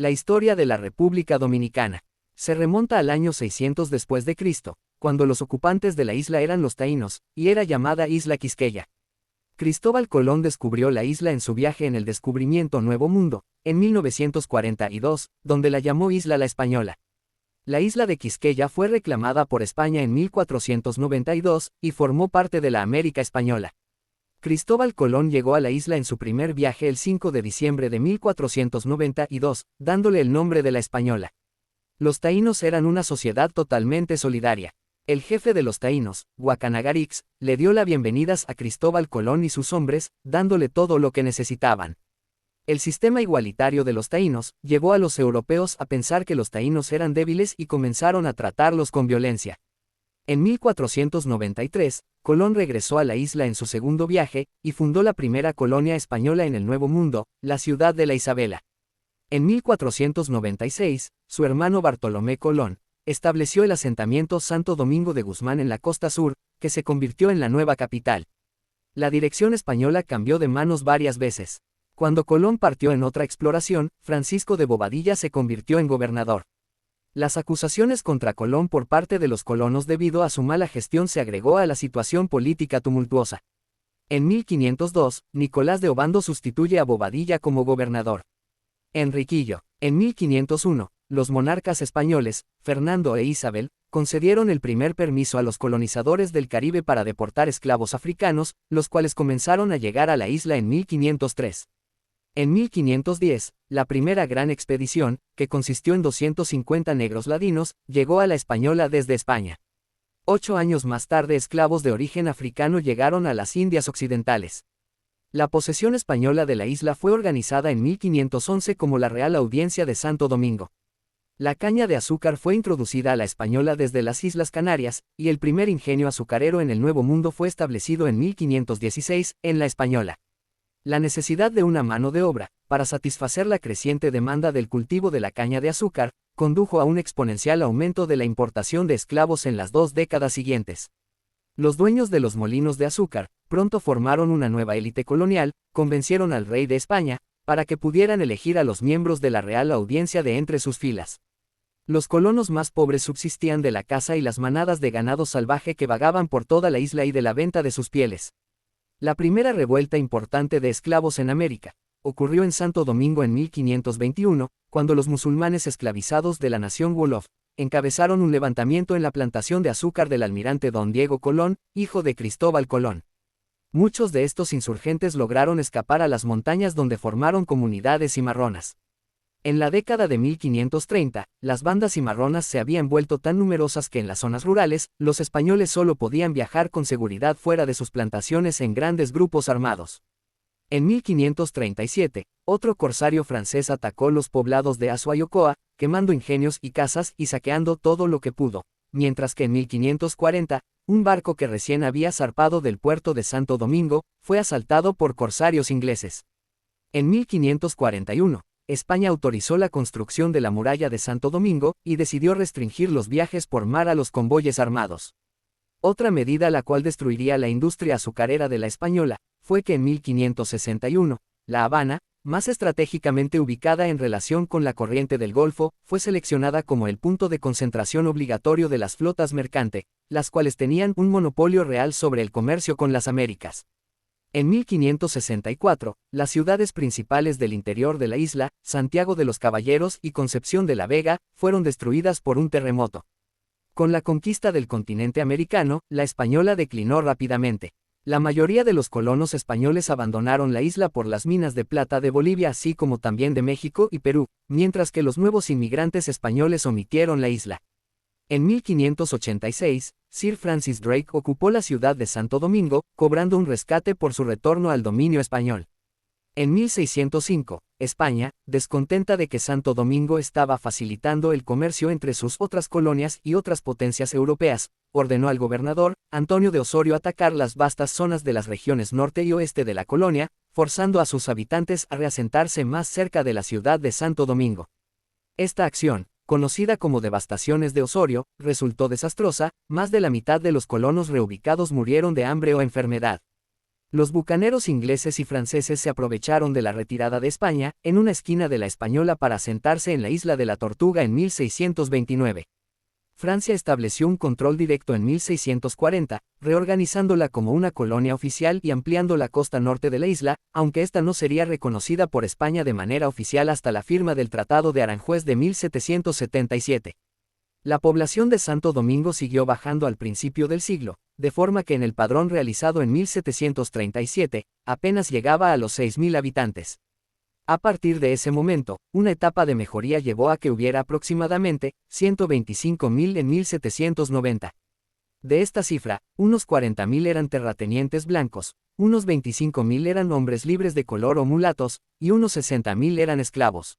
La historia de la República Dominicana. Se remonta al año 600 después de Cristo, cuando los ocupantes de la isla eran los taínos, y era llamada Isla Quisqueya. Cristóbal Colón descubrió la isla en su viaje en el descubrimiento Nuevo Mundo, en 1942, donde la llamó Isla La Española. La isla de Quisqueya fue reclamada por España en 1492, y formó parte de la América Española. Cristóbal Colón llegó a la isla en su primer viaje el 5 de diciembre de 1492, dándole el nombre de La Española. Los taínos eran una sociedad totalmente solidaria. El jefe de los taínos, Guacanagarix, le dio las bienvenidas a Cristóbal Colón y sus hombres, dándole todo lo que necesitaban. El sistema igualitario de los taínos llevó a los europeos a pensar que los taínos eran débiles y comenzaron a tratarlos con violencia. En 1493, Colón regresó a la isla en su segundo viaje, y fundó la primera colonia española en el Nuevo Mundo, la ciudad de La Isabela. En 1496, su hermano Bartolomé Colón estableció el asentamiento Santo Domingo de Guzmán en la costa sur, que se convirtió en la nueva capital. La dirección española cambió de manos varias veces. Cuando Colón partió en otra exploración, Francisco de Bobadilla se convirtió en gobernador. Las acusaciones contra Colón por parte de los colonos debido a su mala gestión se agregó a la situación política tumultuosa. En 1502, Nicolás de Obando sustituye a Bobadilla como gobernador. Enriquillo. En 1501, los monarcas españoles, Fernando e Isabel, concedieron el primer permiso a los colonizadores del Caribe para deportar esclavos africanos, los cuales comenzaron a llegar a la isla en 1503. En 1510, la primera gran expedición, que consistió en 250 negros ladinos, llegó a La Española desde España. 8 años más tarde esclavos de origen africano llegaron a las Indias Occidentales. La posesión española de la isla fue organizada en 1511 como la Real Audiencia de Santo Domingo. La caña de azúcar fue introducida a La Española desde las Islas Canarias, y el primer ingenio azucarero en el Nuevo Mundo fue establecido en 1516, en La Española. La necesidad de una mano de obra, para satisfacer la creciente demanda del cultivo de la caña de azúcar, condujo a un exponencial aumento de la importación de esclavos en las 2 décadas siguientes. Los dueños de los molinos de azúcar, pronto formaron una nueva élite colonial, convencieron al rey de España, para que pudieran elegir a los miembros de la Real Audiencia de entre sus filas. Los colonos más pobres subsistían de la caza y las manadas de ganado salvaje que vagaban por toda la isla y de la venta de sus pieles. La primera revuelta importante de esclavos en América ocurrió en Santo Domingo en 1521, cuando los musulmanes esclavizados de la nación Wolof encabezaron un levantamiento en la plantación de azúcar del almirante Don Diego Colón, hijo de Cristóbal Colón. Muchos de estos insurgentes lograron escapar a las montañas donde formaron comunidades cimarronas. En la década de 1530, las bandas cimarronas se habían vuelto tan numerosas que en las zonas rurales, los españoles solo podían viajar con seguridad fuera de sus plantaciones en grandes grupos armados. En 1537, otro corsario francés atacó los poblados de Azua y Ocoa, quemando ingenios y casas y saqueando todo lo que pudo, mientras que en 1540, un barco que recién había zarpado del puerto de Santo Domingo, fue asaltado por corsarios ingleses. En 1541, España autorizó la construcción de la muralla de Santo Domingo, y decidió restringir los viajes por mar a los convoyes armados. Otra medida la cual destruiría la industria azucarera de La Española, fue que en 1561, La Habana, más estratégicamente ubicada en relación con la corriente del Golfo, fue seleccionada como el punto de concentración obligatorio de las flotas mercante, las cuales tenían un monopolio real sobre el comercio con las Américas. En 1564, las ciudades principales del interior de la isla, Santiago de los Caballeros y Concepción de la Vega, fueron destruidas por un terremoto. Con la conquista del continente americano, La Española declinó rápidamente. La mayoría de los colonos españoles abandonaron la isla por las minas de plata de Bolivia así como también de México y Perú, mientras que los nuevos inmigrantes españoles omitieron la isla. En 1586, Sir Francis Drake ocupó la ciudad de Santo Domingo, cobrando un rescate por su retorno al dominio español. En 1605, España, descontenta de que Santo Domingo estaba facilitando el comercio entre sus otras colonias y otras potencias europeas, ordenó al gobernador, Antonio de Osorio, atacar las vastas zonas de las regiones norte y oeste de la colonia, forzando a sus habitantes a reasentarse más cerca de la ciudad de Santo Domingo. Esta acción, conocida como devastaciones de Osorio, resultó desastrosa, más de la mitad de los colonos reubicados murieron de hambre o enfermedad. Los bucaneros ingleses y franceses se aprovecharon de la retirada de España, en una esquina de la Española para asentarse en la isla de la Tortuga en 1629. Francia estableció un control directo en 1640, reorganizándola como una colonia oficial y ampliando la costa norte de la isla, aunque esta no sería reconocida por España de manera oficial hasta la firma del Tratado de Aranjuez de 1777. La población de Santo Domingo siguió bajando al principio del siglo, de forma que en el padrón realizado en 1737, apenas llegaba a los 6.000 habitantes. A partir de ese momento, una etapa de mejoría llevó a que hubiera aproximadamente 125.000 en 1790. De esta cifra, unos 40.000 eran terratenientes blancos, unos 25.000 eran hombres libres de color o mulatos, y unos 60.000 eran esclavos.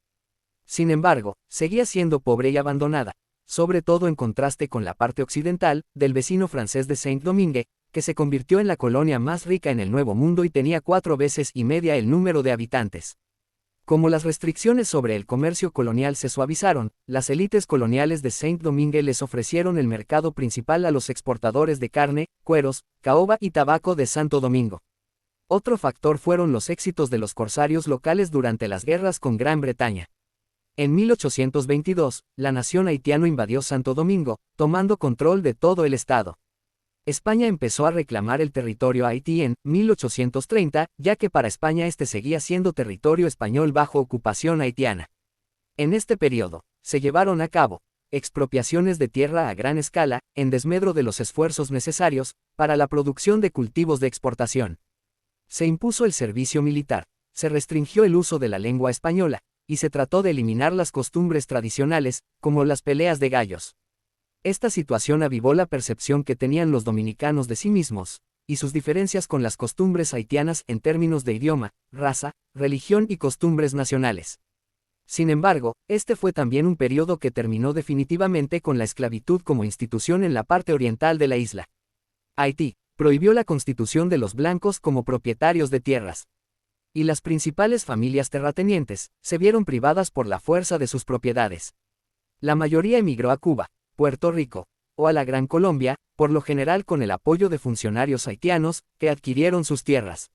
Sin embargo, seguía siendo pobre y abandonada, sobre todo en contraste con la parte occidental, del vecino francés de Saint-Domingue, que se convirtió en la colonia más rica en el Nuevo Mundo y tenía 4 veces y media el número de habitantes. Como las restricciones sobre el comercio colonial se suavizaron, las élites coloniales de Saint-Domingue les ofrecieron el mercado principal a los exportadores de carne, cueros, caoba y tabaco de Santo Domingo. Otro factor fueron los éxitos de los corsarios locales durante las guerras con Gran Bretaña. En 1822, la nación haitiana invadió Santo Domingo, tomando control de todo el estado. España empezó a reclamar el territorio a Haití en 1830, ya que para España este seguía siendo territorio español bajo ocupación haitiana. En este periodo, se llevaron a cabo expropiaciones de tierra a gran escala, en desmedro de los esfuerzos necesarios para la producción de cultivos de exportación. Se impuso el servicio militar, se restringió el uso de la lengua española, y se trató de eliminar las costumbres tradicionales, como las peleas de gallos. Esta situación avivó la percepción que tenían los dominicanos de sí mismos, y sus diferencias con las costumbres haitianas en términos de idioma, raza, religión y costumbres nacionales. Sin embargo, este fue también un periodo que terminó definitivamente con la esclavitud como institución en la parte oriental de la isla. Haití prohibió la constitución de los blancos como propietarios de tierras. Y las principales familias terratenientes se vieron privadas por la fuerza de sus propiedades. La mayoría emigró a Cuba, Puerto Rico, o a la Gran Colombia, por lo general con el apoyo de funcionarios haitianos, que adquirieron sus tierras.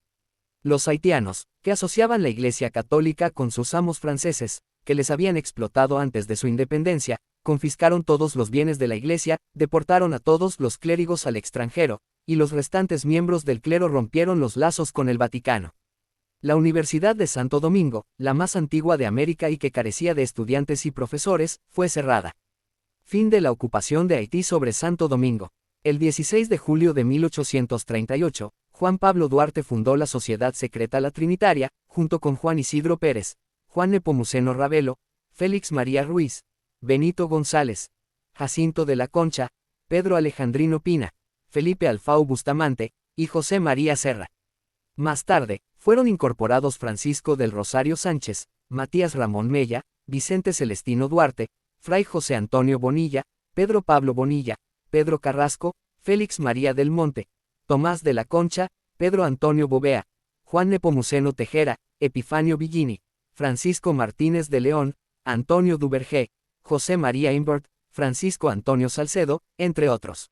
Los haitianos, que asociaban la Iglesia Católica con sus amos franceses, que les habían explotado antes de su independencia, confiscaron todos los bienes de la Iglesia, deportaron a todos los clérigos al extranjero, y los restantes miembros del clero rompieron los lazos con el Vaticano. La Universidad de Santo Domingo, la más antigua de América y que carecía de estudiantes y profesores, fue cerrada. Fin de la ocupación de Haití sobre Santo Domingo. El 16 de julio de 1838, Juan Pablo Duarte fundó la Sociedad Secreta La Trinitaria, junto con Juan Isidro Pérez, Juan Nepomuceno Ravelo, Félix María Ruiz, Benito González, Jacinto de la Concha, Pedro Alejandrino Pina, Felipe Alfau Bustamante, y José María Serra. Más tarde, fueron incorporados Francisco del Rosario Sánchez, Matías Ramón Mella, Vicente Celestino Duarte, Fray José Antonio Bonilla, Pedro Pablo Bonilla, Pedro Carrasco, Félix María del Monte, Tomás de la Concha, Pedro Antonio Bovea, Juan Nepomuceno Tejera, Epifanio Villini, Francisco Martínez de León, Antonio Duvergé, José María Imbert, Francisco Antonio Salcedo, entre otros.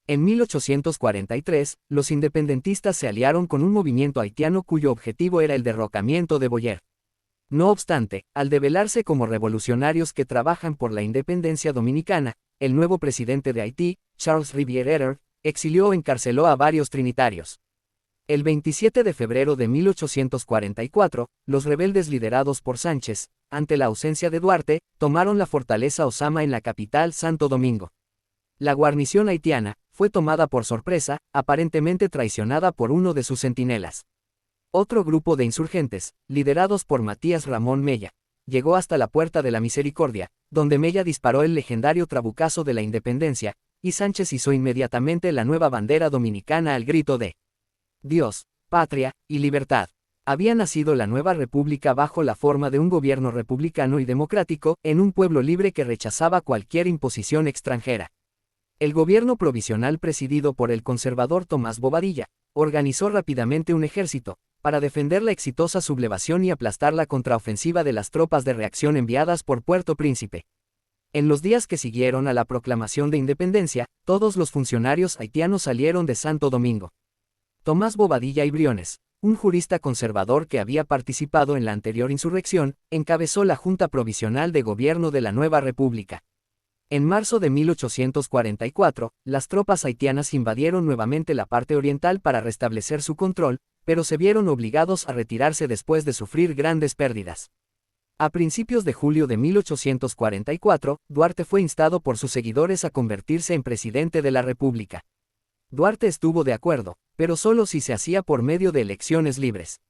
En 1843, los independentistas se aliaron con un movimiento haitiano cuyo objetivo era el derrocamiento de Boyer. No obstante, al develarse como revolucionarios que trabajan por la independencia dominicana, el nuevo presidente de Haití, Charles Rivière, exilió o encarceló a varios trinitarios. El 27 de febrero de 1844, los rebeldes liderados por Sánchez, ante la ausencia de Duarte, tomaron la fortaleza Osama en la capital Santo Domingo. La guarnición haitiana fue tomada por sorpresa, aparentemente traicionada por uno de sus centinelas. Otro grupo de insurgentes, liderados por Matías Ramón Mella, llegó hasta la Puerta de la Misericordia, donde Mella disparó el legendario trabucazo de la independencia, y Sánchez izó inmediatamente la nueva bandera dominicana al grito de Dios, patria y libertad. Había nacido la nueva república bajo la forma de un gobierno republicano y democrático, en un pueblo libre que rechazaba cualquier imposición extranjera. El gobierno provisional presidido por el conservador Tomás Bobadilla, organizó rápidamente un ejército, para defender la exitosa sublevación y aplastar la contraofensiva de las tropas de reacción enviadas por Puerto Príncipe. En los días que siguieron a la proclamación de independencia, todos los funcionarios haitianos salieron de Santo Domingo. Tomás Bobadilla y Briones, un jurista conservador que había participado en la anterior insurrección, encabezó la Junta Provisional de Gobierno de la nueva República. En marzo de 1844, las tropas haitianas invadieron nuevamente la parte oriental para restablecer su control, pero se vieron obligados a retirarse después de sufrir grandes pérdidas. A principios de julio de 1844, Duarte fue instado por sus seguidores a convertirse en presidente de la República. Duarte estuvo de acuerdo, pero solo si se hacía por medio de elecciones libres.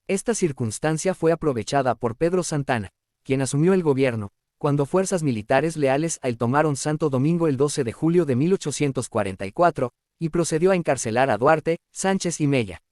Esta circunstancia fue aprovechada por Pedro Santana, quien asumió el gobierno, cuando fuerzas militares leales a él tomaron Santo Domingo el 12 de julio de 1844, y procedió a encarcelar a Duarte, Sánchez y Mella.